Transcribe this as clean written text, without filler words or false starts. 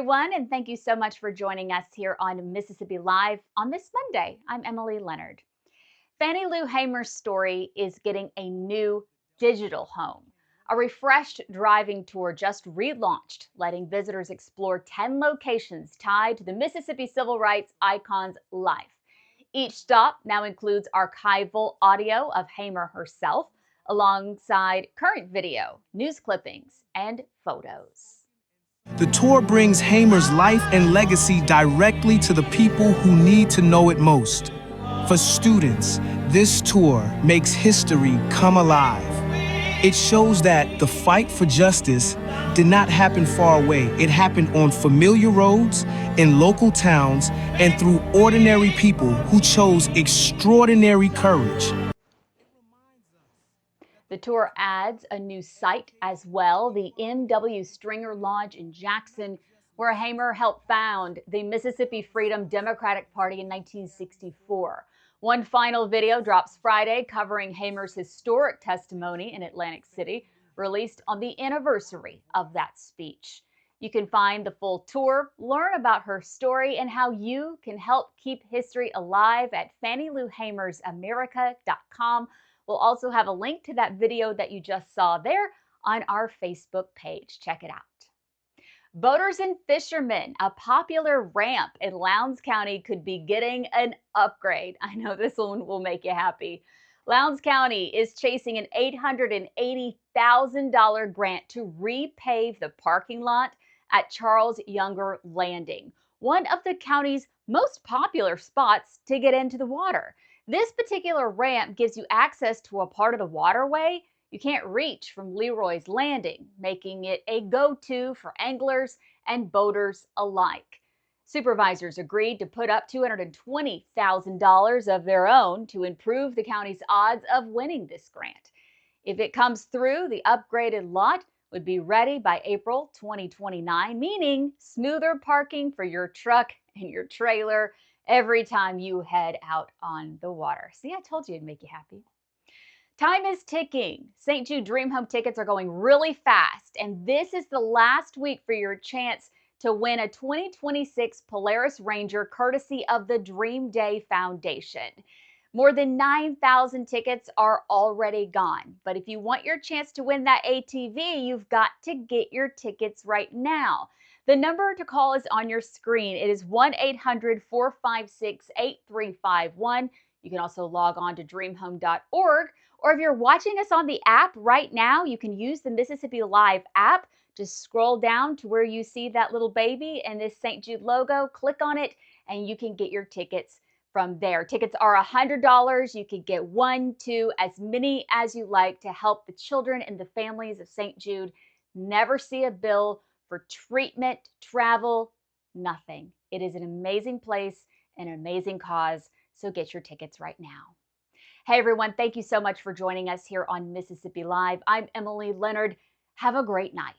everyone, and thank you so much for joining us here on Mississippi Live on this Monday. I'm Emily Leonard. Fannie Lou Hamer's story is getting a new digital home. A refreshed driving tour just relaunched, letting visitors explore 10 locations tied to the Mississippi civil rights icon's life. Each stop now includes archival audio of Hamer herself, alongside current video, news clippings, and photos. The tour brings Hamer's life and legacy directly to the people who need to know it most. For students, this tour makes history come alive. It shows that the fight for justice did not happen far away. It happened on familiar roads, in local towns, and through ordinary people who chose extraordinary courage. The tour adds a new site as well, the M.W. Stringer Lodge in Jackson, where Hamer helped found the Mississippi Freedom Democratic Party in 1964. One final video drops Friday covering Hamer's historic testimony in Atlantic City, released on the anniversary of that speech. You can find the full tour, learn about her story, and how you can help keep history alive at FannieLouHamersAmerica.com. We'll also have a link to that video that you just saw there on our Facebook page. Check it out. Boaters and fishermen, a popular ramp in Lowndes County could be getting an upgrade. I know this one will make you happy. Lowndes County is chasing an $880,000 grant to repave the parking lot at Charles Younger Landing, one of the county's most popular spots to get into the water. This particular ramp gives you access to a part of the waterway you can't reach from Leroy's Landing, making it a go-to for anglers and boaters alike. Supervisors agreed to put up $220,000 of their own to improve the county's odds of winning this grant. If it comes through, the upgraded lot would be ready by April 2029, meaning smoother parking for your truck and your trailer every time you head out on the water. See, I told you it'd make you happy. Time is ticking. St. Jude Dream Home tickets are going really fast, and this is the last week for your chance to win a 2026 Polaris Ranger courtesy of the Dream Day Foundation. More than 9,000 tickets are already gone, but if you want your chance to win that ATV, you've got to get your tickets right now. The number to call is on your screen. It is 1-800-456-8351. You can also log on to dreamhome.org, or if you're watching us on the app right now, you can use the Mississippi Live app. Just scroll down to where you see that little baby and this St. Jude logo, click on it, and you can get your tickets from there. Tickets are $100. You can get one, two, as many as you like to help the children and the families of St. Jude never see a bill for treatment, travel, nothing. It is an amazing place and an amazing cause, so get your tickets right now. Hey everyone, thank you so much for joining us here on Mississippi Live. I'm Emily Leonard. Have a great night.